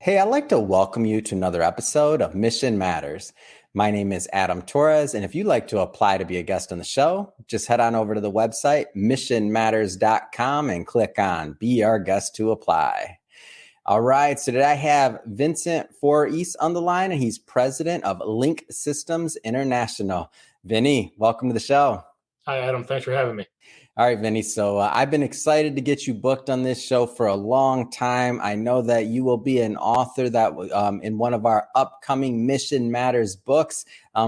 Hey, I'd like to welcome you to another episode of Mission Matters. My name is Adam Torres, and if you'd like to apply to be a guest on the show, just head on over to the website missionmatters.com and click on Be Our Guest to apply. All right, so today I have Vincent Voorhees on the line, and he's president of Link Systems International. Vinny, welcome to the show. Hi, Adam. Thanks for having me. All right, Vinny. So I've been excited to get you booked on this show for a long time. I know that you will be an author that in one of our upcoming Mission Matters books.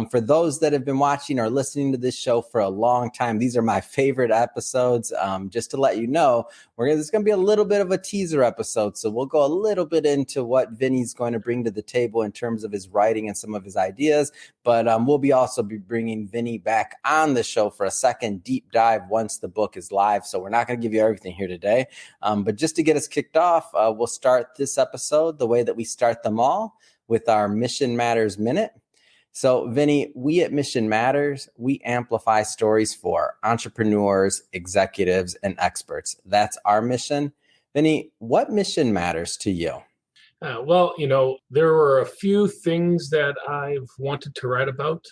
For those that have been watching or listening to this show for a long time, these are my favorite episodes. Just to let you know, there's going to be a little bit of a teaser episode. So we'll go a little bit into what Vinny's going to bring to the table in terms of his writing and some of his ideas. But we'll also be bringing Vinny back on the show for a second deep dive once the book is live. So we're not going to give you everything here today. But just to get us kicked off, we'll start this episode the way that we start them all, with our Mission Matters Minute. So, Vinny, we at Mission Matters, we amplify stories for entrepreneurs, executives, and experts. That's our mission. Vinny, what mission matters to you? There were a few things that I've wanted to write about.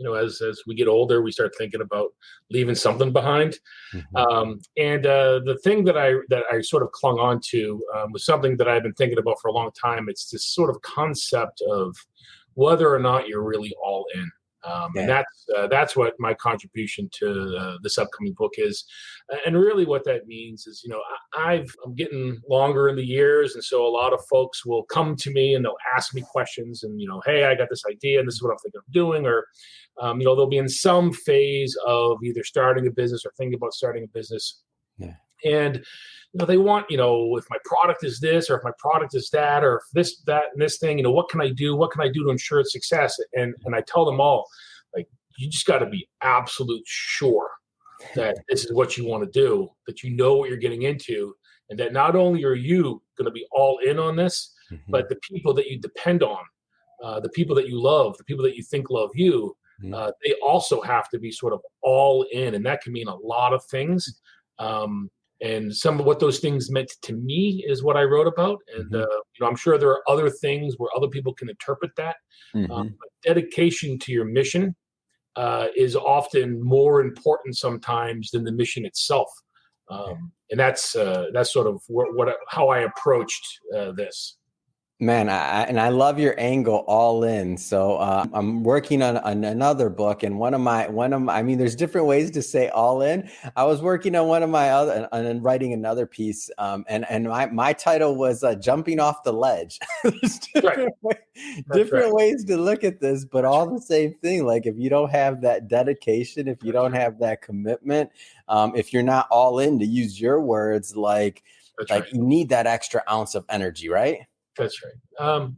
As we get older, we start thinking about leaving something behind. The thing that I sort of clung on to was something that I've been thinking about for a long time. It's this sort of concept of whether or not you're really all in. And that's what my contribution to this upcoming book is. And really what that means is, I'm getting longer in the years. And so a lot of folks will come to me and they'll ask me questions and, hey, I got this idea and this is what I'm thinking of doing. Or, they'll be in some phase of either starting a business or thinking about starting a business. Yeah. And they want, if my product is this, or if my product is that, or if this, that, and this thing, what can I do? What can I do to ensure its success? And I tell them all, like, you just got to be absolute sure that this is what you want to do, that you know what you're getting into, and that not only are you going to be all in on this, but the people that you depend on, the people that you love, the people that you think love you, they also have to be sort of all in. And that can mean a lot of things. And some of what those things meant to me is what I wrote about. And, I'm sure there are other things where other people can interpret that. But dedication to your mission is often more important sometimes than the mission itself. And that's sort of how I approached this. Man, I love your angle, all in. So I'm working on another book, and there's different ways to say all in. I was working on one of my other and writing another piece, and my title was jumping off the ledge. There's different ways to look at this, but all the same thing. Like, if you don't have that dedication, if you don't have that commitment, if you're not all in, to use your words, you need that extra ounce of energy, right? That's right. And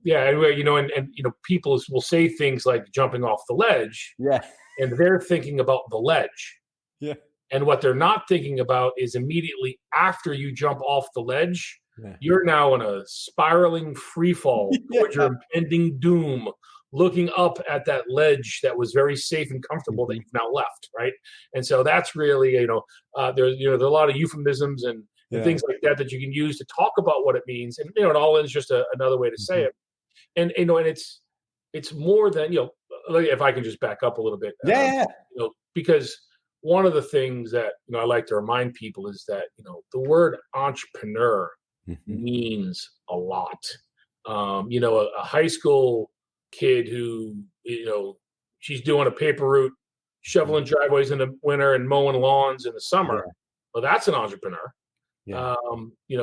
people will say things like jumping off the ledge. Yeah. And they're thinking about the ledge. Yeah. And what they're not thinking about is immediately after you jump off the ledge, you're now in a spiraling free fall towards your impending doom, looking up at that ledge that was very safe and comfortable that you've now left, right? And so that's really, there are a lot of euphemisms and things like that you can use to talk about what it means. And, it all is just another way to say it. And, and it's more than, if I can just back up a little bit, because one of the things that, I like to remind people is that, the word entrepreneur means a lot. A high school kid who, she's doing a paper route, shoveling driveways in the winter and mowing lawns in the summer. Well, that's an entrepreneur. Yeah.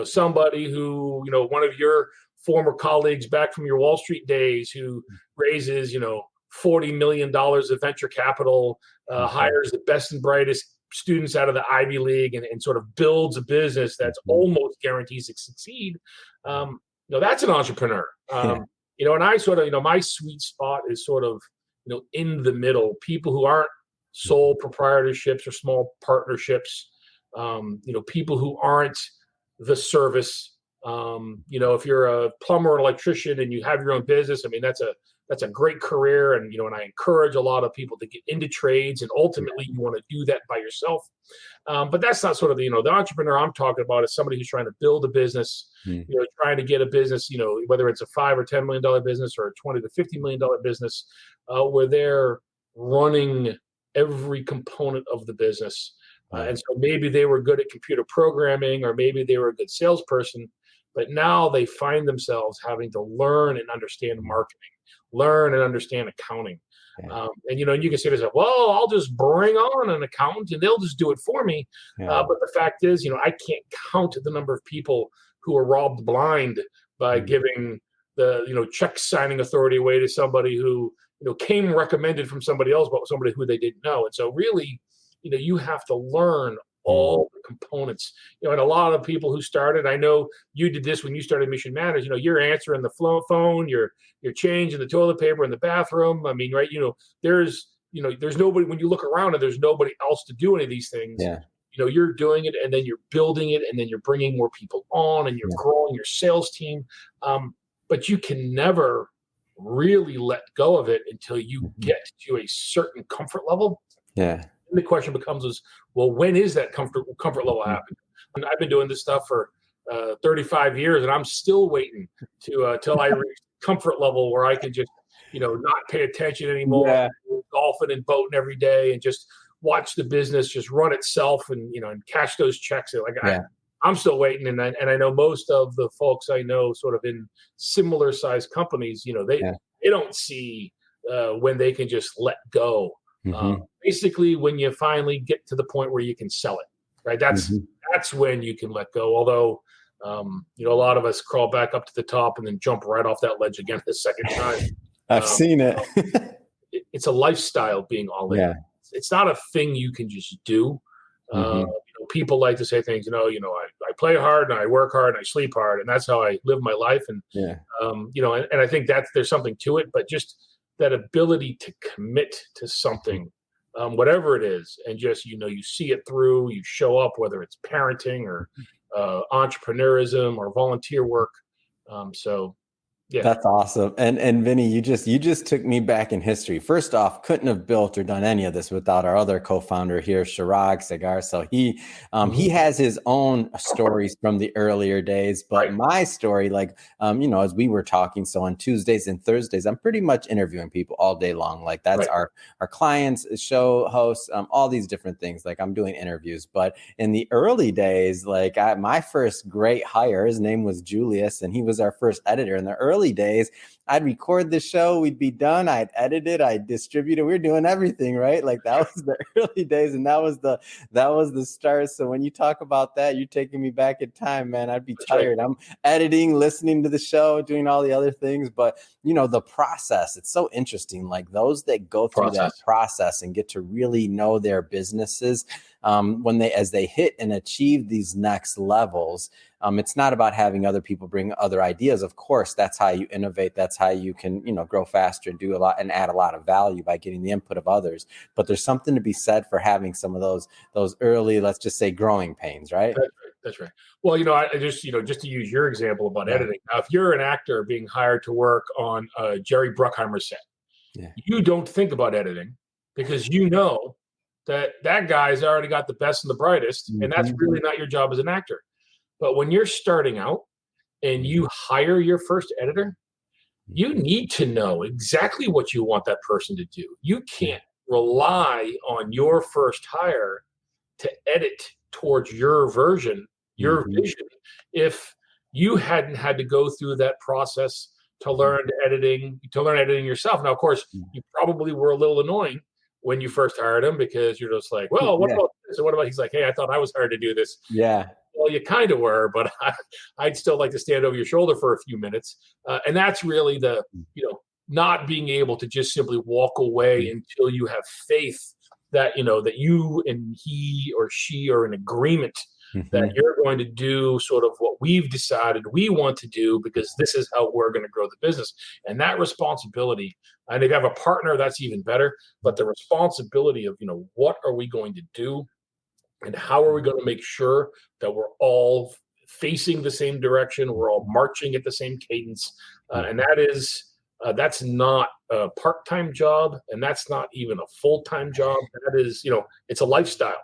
Somebody who, one of your former colleagues back from your Wall Street days who raises, $40 million of venture capital, hires the best and brightest students out of the Ivy League and sort of builds a business that's almost guarantees to succeed. That's an entrepreneur. And I sort of, my sweet spot is sort of, in the middle, people who aren't sole proprietorships or small partnerships. People who aren't the service If you're a plumber or electrician and you have your own business, I mean, that's a great career. And I encourage a lot of people to get into trades, and ultimately you want to do that by yourself. But that's not sort of the entrepreneur I'm talking about is somebody who's trying to build a business, trying to get a business, whether it's a $5 or $10 million business or a $20 to $50 million business, where they're running every component of the business. And so maybe they were good at computer programming, or maybe they were a good salesperson, but now they find themselves having to learn and understand marketing, learn and understand accounting. Yeah. And you can say to yourself, well, I'll just bring on an accountant and they'll just do it for me. Yeah. But the fact is, I can't count the number of people who are robbed blind by giving the, check signing authority away to somebody who, came recommended from somebody else, but somebody who they didn't know. And so really, you have to learn all the components, and a lot of people who started, I know you did this when you started Mission Matters, you're answering the phone, you're changing the toilet paper in the bathroom. I mean, right. There's nobody, when you look around and there's nobody else to do any of these things. Yeah. You're doing it, and then you're building it, and then you're bringing more people on, and you're growing your sales team. But you can never really let go of it until you get to a certain comfort level. Yeah. And the question becomes well, when is that comfort level happen? And I've been doing this stuff for 35 years, and I'm still waiting to till I reach comfort level where I can just not pay attention anymore, golfing and boating every day, and just watch the business just run itself, and and cash those checks. I'm still waiting, and I know most of the folks I know, sort of in similar sized companies, they don't see when they can just let go. Basically, when you finally get to the point where you can sell it, right? That's when you can let go. Although, a lot of us crawl back up to the top and then jump right off that ledge again the second time. I've seen it. It's a lifestyle being all in. It's not a thing you can just do. People like to say things, I play hard and I work hard and I sleep hard, and that's how I live my life. And, and I think there's something to it, but just that ability to commit to something, whatever it is, and just, you see it through, you show up, whether it's parenting or entrepreneurism or volunteer work. Yeah. That's awesome. And Vinny, you just took me back in history. First off, couldn't have built or done any of this without our other co-founder here, Chirag Sagar. So he has his own stories from the earlier days, but my story, as we were talking, so on Tuesdays and Thursdays, I'm pretty much interviewing people all day long. Like that's our clients, show hosts, all these different things. Like I'm doing interviews, but in the early days, my first great hire, his name was Julius, and he was our first editor in the early days. I'd record the show, we'd be done, I'd edit it, I'd distribute it. We were doing everything, right? Like that was the early days, and that was the start. So when you talk about that, you're taking me back in time, man. I'd be tired. I'm editing, listening to the show, doing all the other things, but the process, it's so interesting. Like those that go through that process and get to really know their businesses, as they hit and achieve these next levels, it's not about having other people bring other ideas. Of course, that's how you innovate. That's how you can, grow faster and do a lot and add a lot of value by getting the input of others. But there's something to be said for having some of those early, let's just say, growing pains, right? That's right. Well, I just, just to use your example about editing. Now, if you're an actor being hired to work on a Jerry Bruckheimer set, you don't think about editing because that guy's already got the best and the brightest, and that's really not your job as an actor. But when you're starting out and you hire your first editor, you need to know exactly what you want that person to do. You can't rely on your first hire to edit towards your version, your vision, if you hadn't had to go through that process to learn editing yourself. Now, of course, you probably were a little annoying when you first hired him because you're just like, well, what about this? And what about, he's like, hey, I thought I was hired to do this. Yeah. Well, you kind of were, but I'd still like to stand over your shoulder for a few minutes. And that's really the, not being able to just simply walk away until you have faith that, that you and he or she are in agreement that you're going to do sort of what we've decided we want to do because this is how we're going to grow the business. And that responsibility, and if you have a partner, that's even better. But the responsibility of, what are we going to do and how are we going to make sure that we're all facing the same direction. We're all marching at the same cadence. And that's not a part-time job, and that's not even a full-time job. That is, it's a lifestyle.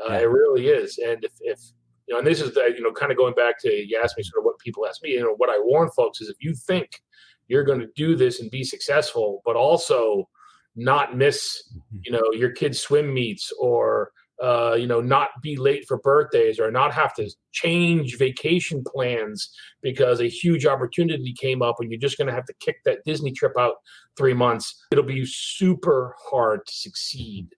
It really is. And if and this is kind of going back to, you asked me sort of what people ask me, what I warn folks is, if you think you're going to do this and be successful, but also not miss, your kids' swim meets, or not be late for birthdays, or not have to change vacation plans because a huge opportunity came up and you're just going to have to kick that Disney trip out 3 months, it'll be super hard to succeed.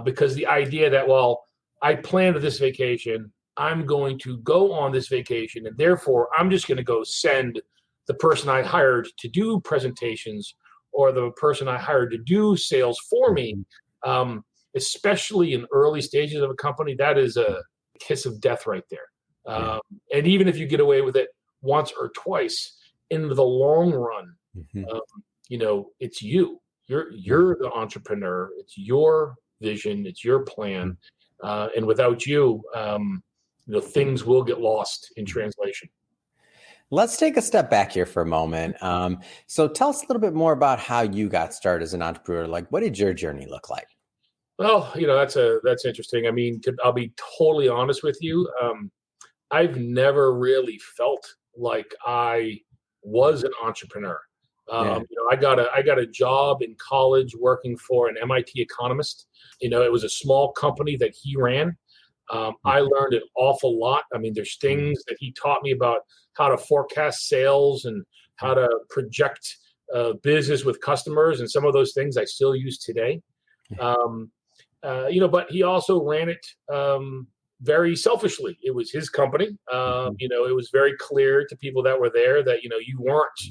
Because the idea that, well, I planned this vacation, I'm going to go on this vacation, and therefore I'm just going to go send the person I hired to do presentations, or the person I hired to do sales for me, especially in early stages of a company, that is a kiss of death right there. And even if you get away with it once or twice, in the long run, it's you. You're the entrepreneur. It's your vision. It's your plan. And without you, things will get lost in translation. Let's take a step back here for a moment. So tell us a little bit more about how you got started as an entrepreneur. Like, what did your journey look like? Well, that's interesting. I mean, I'll be totally honest with you. I've never really felt like I was an entrepreneur. I got a job in college working for an MIT economist. It was a small company that he ran. I learned an awful lot. I mean, there's things that he taught me about how to forecast sales and how to project business with customers, and some of those things I still use today. But he also ran it very selfishly. It was his company. It was very clear to people that were there that, you weren't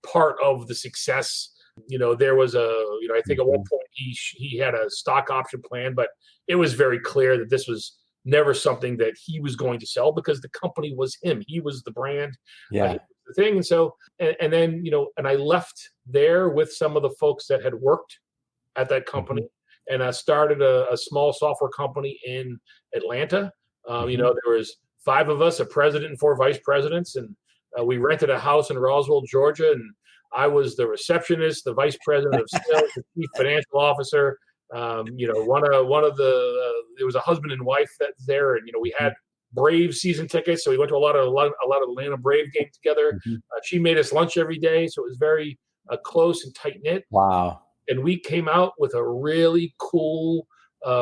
part of the success. There was I think at one point he had a stock option plan, but it was very clear that this was never something that he was going to sell, because the company was him. He was the brand, the thing. And so, and then, and I left there with some of the folks that had worked at that company. And I started a small software company in Atlanta. There was 5 of us, a president and 4 vice presidents, and we rented a house in Roswell, Georgia. And I was the receptionist, the vice president of sales, the chief financial officer. There was a husband and wife that's there, and we had Brave season tickets, so we went to a lot of Atlanta Brave games together. She made us lunch every day, so it was very close and tight knit. Wow! And we came out with a really cool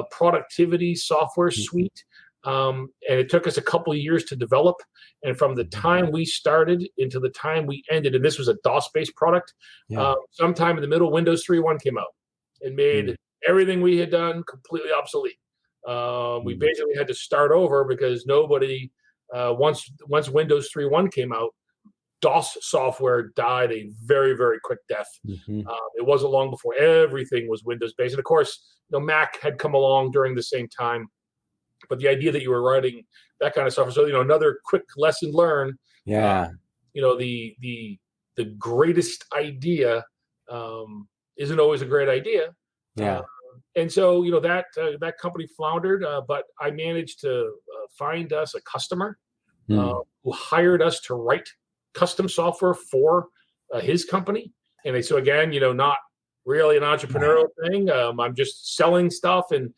productivity software suite, and it took us a couple of years to develop. And from the time we started into the time we ended, and this was a DOS-based product, sometime in the middle, Windows 3.1 came out and made everything we had done completely obsolete. We basically had to start over, because nobody, once Windows 3.1 came out, DOS software died a very, very quick death. It wasn't long before everything was Windows-based. And of course, Mac had come along during the same time. But the idea that you were writing that kind of software, so another quick lesson learned. The greatest idea isn't always a great idea. And so, that company floundered, but I managed to find us a customer who hired us to write custom software for his company. And so again, not really an entrepreneurial thing. I'm just selling stuff. And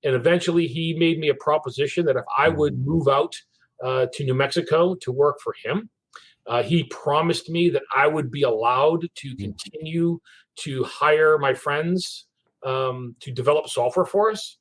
eventually he made me a proposition that if I would move out to New Mexico to work for him, he promised me that I would be allowed to continue to hire my friends to develop software for us,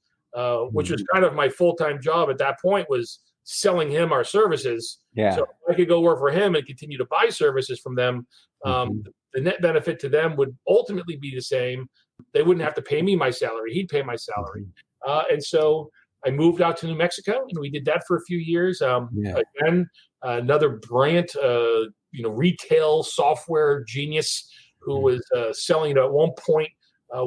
which was kind of my full-time job at that point, was selling him our services. So I could go work for him and continue to buy services from them. The net benefit to them would ultimately be the same. They wouldn't have to pay me my salary. He'd pay my salary. And so I moved out to New Mexico, and we did that for a few years. Again, another brilliant, retail software genius who was selling, at one point,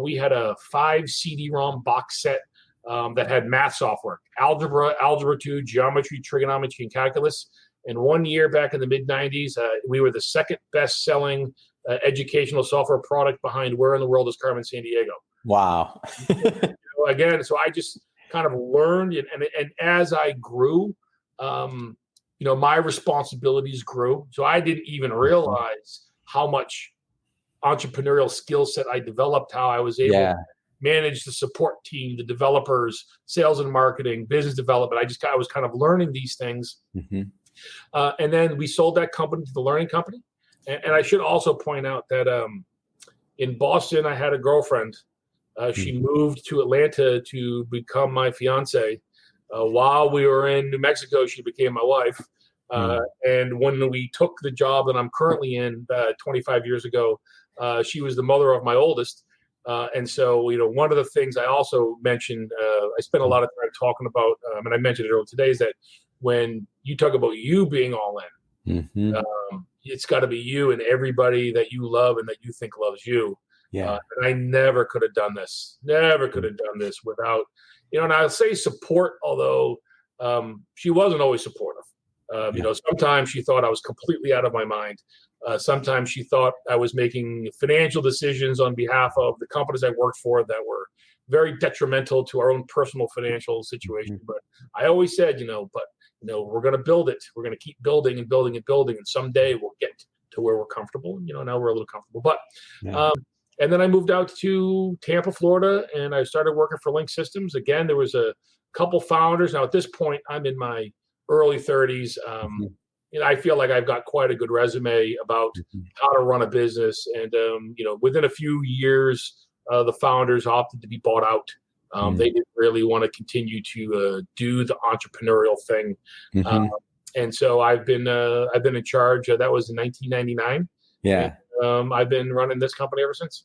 we had a 5 CD-ROM box set that had math software, algebra, algebra 2, geometry, trigonometry, and calculus. And one year back in the mid-90s, we were the second best-selling educational software product behind Where in the World is Carmen Sandiego. Wow. Again, so I just kind of learned, and as I grew, my responsibilities grew. So I didn't even realize how much entrepreneurial skill set I developed, how I was able to manage the support team, the developers, sales and marketing, business development. I was kind of learning these things. And then we sold that company to the Learning Company. And I should also point out that in Boston, I had a girlfriend. She moved to Atlanta to become my fiance. While we were in New Mexico, she became my wife. And when we took the job that I'm currently in 25 years ago, she was the mother of my oldest. And so, one of the things I also mentioned, I spent a lot of time talking about, and I mentioned it earlier today, is that when you talk about you being all in, it's got to be you and everybody that you love and that you think loves you. And I never could have done this without, and I'll say support, although she wasn't always supportive. Sometimes she thought I was completely out of my mind. Sometimes she thought I was making financial decisions on behalf of the companies I worked for that were very detrimental to our own personal financial situation. But I always said, we're going to build it. We're going to keep building and building and building. And someday we'll get to where we're comfortable. Now we're a little comfortable. But and then I moved out to Tampa, Florida, and I started working for Link Systems. Again, there was a couple founders. Now, at this point, I'm in my early 30s. I feel like I've got quite a good resume about how to run a business. And, within a few years, the founders opted to be bought out. They didn't really want to continue to do the entrepreneurial thing. And so I've been in charge. That was in 1999. And, I've been running this company ever since.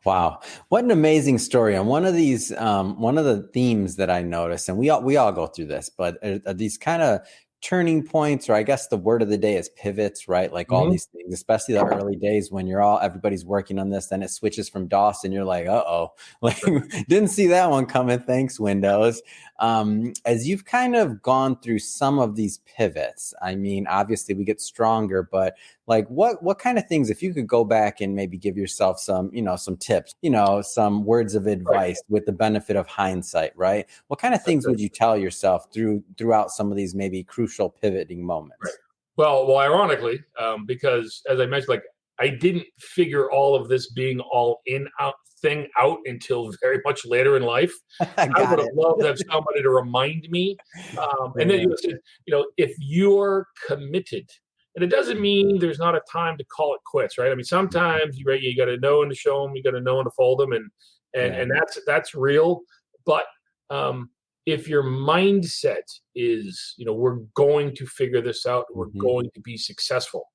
Wow. What an amazing story. And one of the themes that I noticed, and we all go through this, but these kind of turning points, or I guess the word of the day is pivots, right? Like all these things, especially the early days when everybody's working on this, then it switches from DOS and you're like, like didn't see that one coming. Thanks, Windows. As you've kind of gone through some of these pivots, I mean, obviously we get stronger, but like what kind of things, if you could go back and maybe give yourself some, some tips, some words of advice with the benefit of hindsight, right? What kind of things would you tell yourself throughout some of these maybe crucial pivoting moments? Right. Well, ironically, because as I mentioned, like I didn't figure all of this being all in out thing out until very much later in life. I would have loved to have somebody to remind me. And then, if you're committed, and it doesn't mean there's not a time to call it quits, right? I mean, sometimes you got to know when to show them, you got to know when to fold them, and that's real. But if your mindset is, we're going to figure this out, we're going to be successful,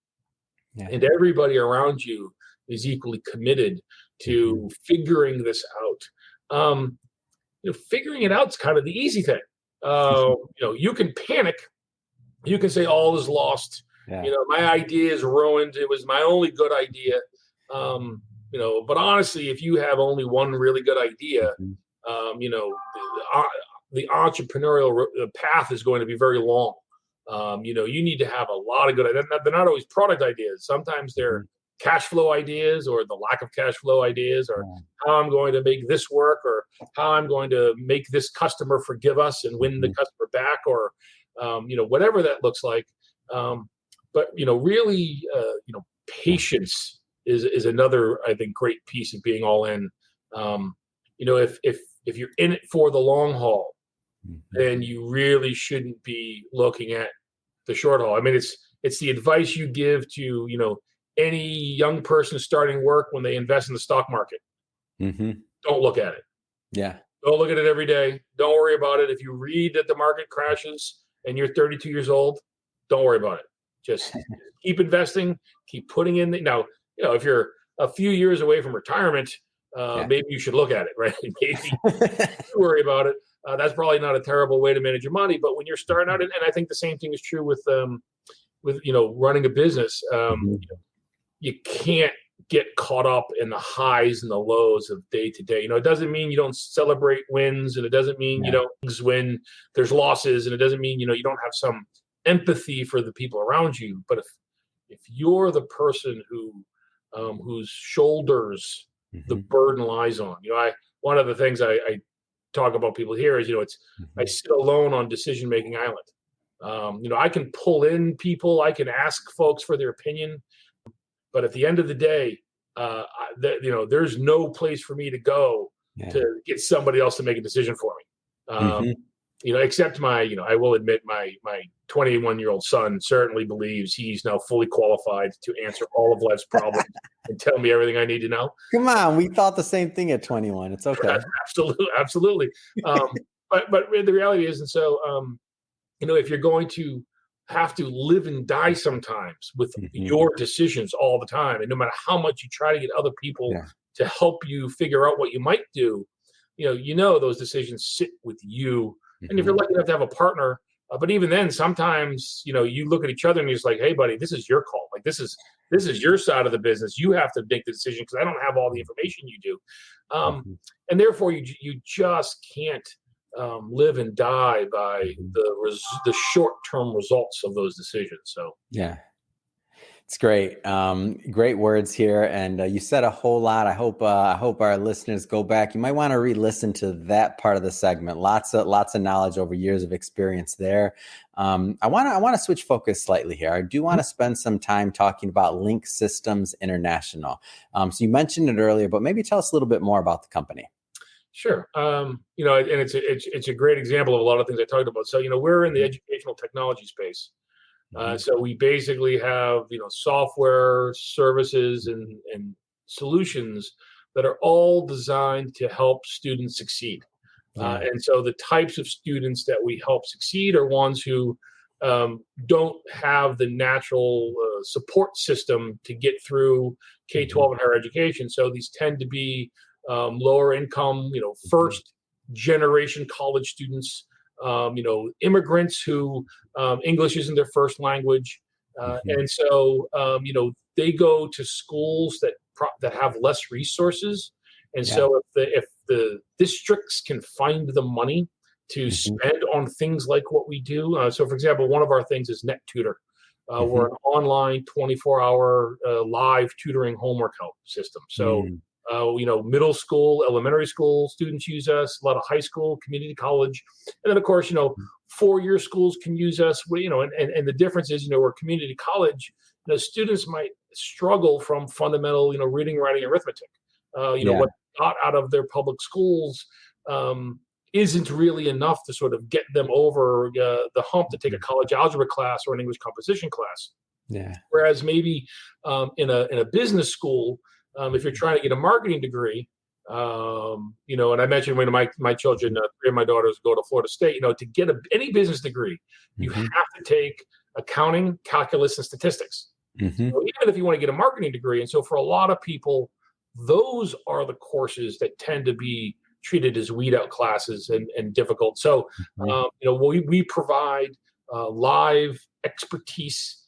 and everybody around you is equally committed to figuring this out. Figuring it out is kind of the easy thing. You can panic, you can say all is lost. My idea is ruined. It was my only good idea. But honestly, if you have only one really good idea, the entrepreneurial path is going to be very long. You need to have a lot of good ideas. They're not always product ideas. Sometimes they're cash flow ideas, or the lack of cash flow ideas, or how I'm going to make this work, or how I'm going to make this customer forgive us and win the customer back, or whatever that looks like. But really, patience is another, I think, great piece of being all in. If you're in it for the long haul, then you really shouldn't be looking at the short haul. I mean, it's the advice you give to any young person starting work when they invest in the stock market. Don't look at it. Don't look at it every day. Don't worry about it. If you read that the market crashes and you're 32 years old, don't worry about it. Just keep investing, keep putting in. Now, if you're a few years away from retirement, maybe you should look at it, right? Maybe worry about it. That's probably not a terrible way to manage your money. But when you're starting out, and I think the same thing is true with running a business. You can't get caught up in the highs and the lows of day to day. It doesn't mean you don't celebrate wins, and it doesn't mean you don't win. There's losses, and it doesn't mean you don't have some empathy for the people around you. But if you're the person whose shoulders the burden lies on, one of the things I talk about people here is I sit alone on decision making island. I can pull in people, I can ask folks for their opinion, but at the end of the day, there's no place for me to go to get somebody else to make a decision for me. Except I will admit my 21-year-old son certainly believes he's now fully qualified to answer all of life's problems and tell me everything I need to know. Come on, we thought the same thing at 21. It's okay. Absolutely. But the reality is, and so if you're going to have to live and die sometimes with your decisions all the time, and no matter how much you try to get other people to help you figure out what you might do, those decisions sit with you. And if you're lucky enough to have a partner, but even then, sometimes, you look at each other and you're just like, hey, buddy, this is your call. Like, this is your side of the business. You have to make the decision because I don't have all the information you do. And therefore, you just can't live and die by the short-term results of those decisions. So, yeah. It's great. Great words here. And you said a whole lot. I hope our listeners go back. You might want to re-listen to that part of the segment. Lots of knowledge over years of experience there. I want to switch focus slightly here. I do want to spend some time talking about Link Systems International. So you mentioned it earlier, but maybe tell us a little bit more about the company. Sure. And it's a great example of a lot of things I talked about. So, we're in the educational technology space. So we basically have, software, services, and solutions that are all designed to help students succeed. And so the types of students that we help succeed are ones who don't have the natural support system to get through K-12 and higher education. So these tend to be lower income, first generation college students, immigrants who English isn't their first language. And so, they go to schools that have less resources. And so if the districts can find the money to spend on things like what we do. So, for example, one of our things is NetTutor. We're an online 24-hour live tutoring homework help system. So, middle school, elementary school students use us, a lot of high school, community college. And then, of course, 4-year schools can use us. And the difference is, where community college, students might struggle from fundamental, reading, writing, arithmetic. What got out of their public schools isn't really enough to sort of get them over the hump to take a college algebra class or an English composition class. Yeah. Whereas maybe in a business school, if you're trying to get a marketing degree, and I mentioned when my children, 3 of my daughters go to Florida State, to get any business degree, you have to take accounting, calculus, and statistics. So even if you want to get a marketing degree. And so for a lot of people, those are the courses that tend to be treated as weed out classes and difficult. So, we provide live expertise.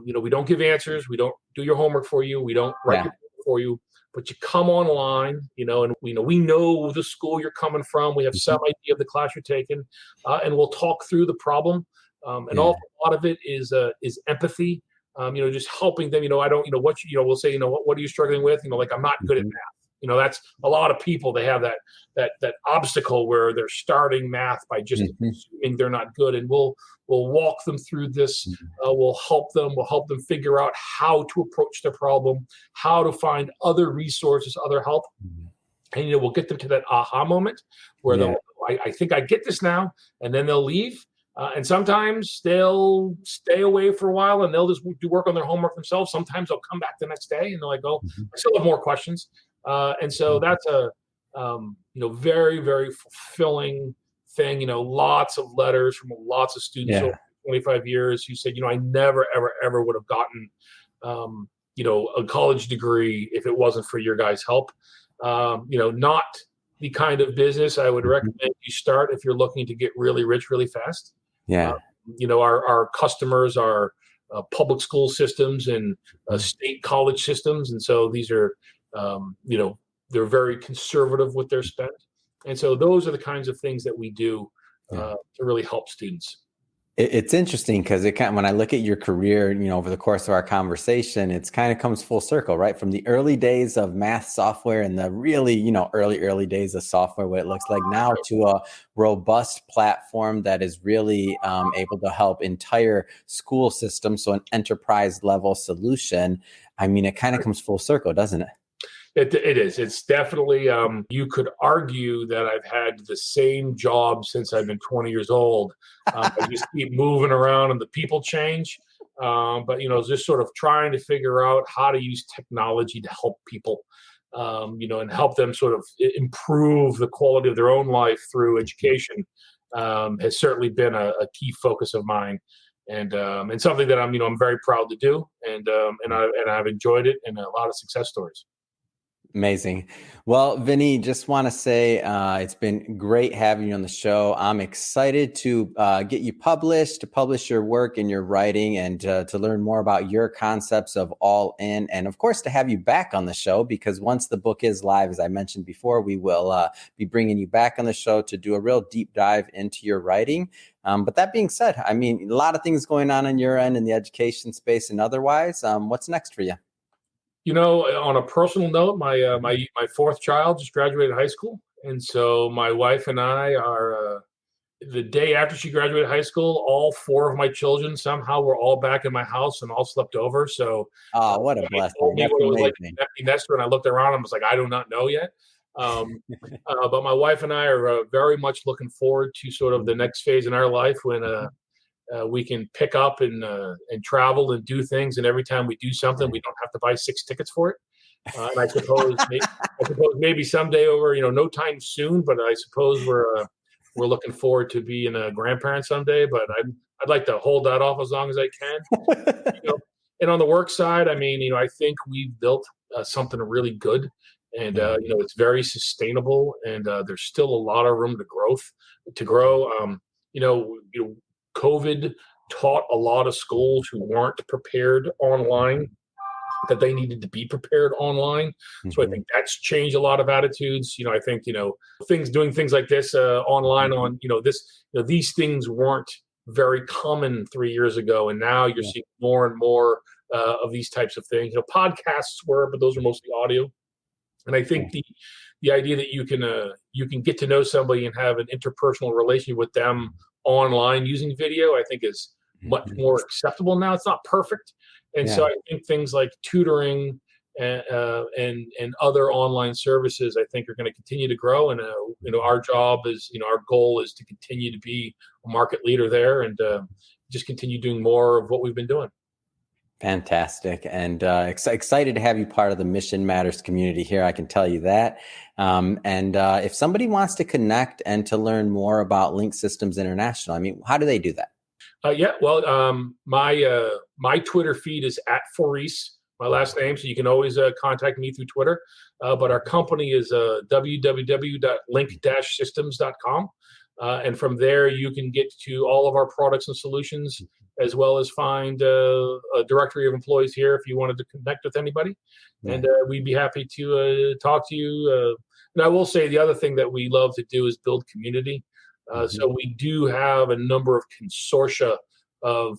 We don't give answers. We don't do your homework for you. We don't write for you, but you come online, and we know the school you're coming from. We have some idea of the class you're taking, and we'll talk through the problem. A lot of it is empathy. Just helping them. I don't. We'll say, what are you struggling with? Like, I'm not good at math. That's a lot of people. They have that obstacle where they're starting math by just assuming they're not good, and we'll walk them through this. We'll help them figure out how to approach the problem, how to find other resources, other help, and we'll get them to that aha moment where they'll, I think I get this now, and then they'll leave. And sometimes they'll stay away for a while and they'll just do work on their homework themselves. Sometimes they'll come back the next day and they're like, "Oh, I still have more questions." And so that's a very, very fulfilling thing. Lots of letters from lots of students over 25 years who said, I never, ever, ever would have gotten, a college degree if it wasn't for your guys' help. Not the kind of business I would recommend you start if you're looking to get really rich really fast. Our customers are public school systems and state college systems. And so these are, they're very conservative with their spend. And so those are the kinds of things that we do to really help students. It's interesting because it kind of, when I look at your career, over the course of our conversation, it's kind of comes full circle, right? From the early days of math software and the really, early days of software, what it looks like now, to a robust platform that is really able to help entire school systems. So an enterprise level solution. I mean, it kind of comes full circle, doesn't it? It is. It's definitely, you could argue that I've had the same job since I've been 20 years old. I just keep moving around and the people change. But, just sort of trying to figure out how to use technology to help people, and help them sort of improve the quality of their own life through education has certainly been a key focus of mine. And something that I'm very proud to do. And I've enjoyed it, and a lot of success stories. Amazing. Well, Vinny, just want to say it's been great having you on the show. I'm excited to get you published, to publish your work and your writing, and to learn more about your concepts of All In. And of course, to have you back on the show, because once the book is live, as I mentioned before, we will be bringing you back on the show to do a real deep dive into your writing. But that being said, I mean, a lot of things going on your end in the education space and otherwise. What's next for you? On a personal note, my fourth child just graduated high school, and so my wife and I are the day after she graduated high school. All four of my children somehow were all back in my house and all slept over. So, what a blessing! Told me what it was like to be empty nester, and I looked around and was like, I do not know yet. But my wife and I are very much looking forward to sort of the next phase in our life when we can pick up and travel and do things. And every time we do something, we don't have to buy 6 tickets for it. And I suppose maybe someday over, no time soon, but I suppose we're looking forward to being a grandparent someday. But I'd like to hold that off as long as I can. And on the work side, I mean, I think we've built something really good, and it's very sustainable, and there's still a lot of room to grow. COVID taught a lot of schools who weren't prepared online that they needed to be prepared online. Mm-hmm. So I think that's changed a lot of attitudes. I think, doing things like this online on, these things weren't very common 3 years ago. And now you're seeing more and more of these types of things. Podcasts were, but those are mostly audio. And I think the idea that you can get to know somebody and have an interpersonal relationship with them online using video, I think is much more acceptable now. It's not perfect. And so I think things like tutoring and other online services, I think, are going to continue to grow. And, our job is, our goal is to continue to be a market leader there, and just continue doing more of what we've been doing. Fantastic. And excited to have you part of the Mission Matters community here. I can tell you that. And if somebody wants to connect and to learn more about Link Systems International, I mean, how do they do that? My Twitter feed is @Faurice, my last name. So you can always contact me through Twitter. But our company is www.link-systems.com. And from there, you can get to all of our products and solutions, as well as find a directory of employees here if you wanted to connect with anybody. And we'd be happy to talk to you. And I will say the other thing that we love to do is build community. So we do have a number of consortia of,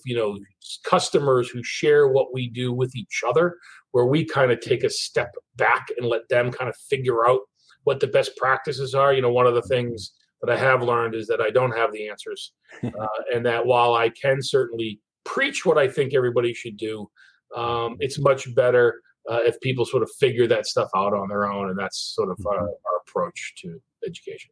customers who share what we do with each other, where we kind of take a step back and let them kind of figure out what the best practices are. One of the things that I have learned is that I don't have the answers, and that while I can certainly preach what I think everybody should do, it's much better if people sort of figure that stuff out on their own, and that's sort of our approach to education.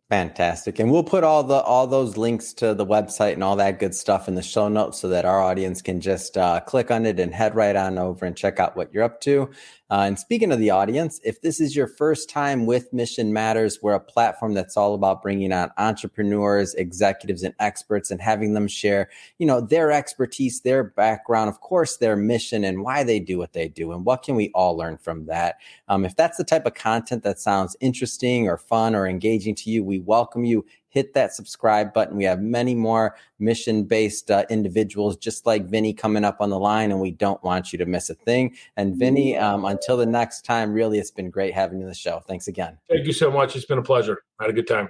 Fantastic. And we'll put all those links to the website and all that good stuff in the show notes so that our audience can just click on it and head right on over and check out what you're up to. And speaking of the audience, if this is your first time with Mission Matters, we're a platform that's all about bringing on entrepreneurs, executives, and experts and having them share, their expertise, their background, of course, their mission and why they do what they do. And what can we all learn from that? If that's the type of content that sounds interesting or fun or engaging to you, we welcome you. Hit that subscribe button. We have many more mission-based individuals just like Vinny coming up on the line, and we don't want you to miss a thing. And Vinny, until the next time, really, it's been great having you on the show. Thanks again. Thank you so much. It's been a pleasure. I had a good time.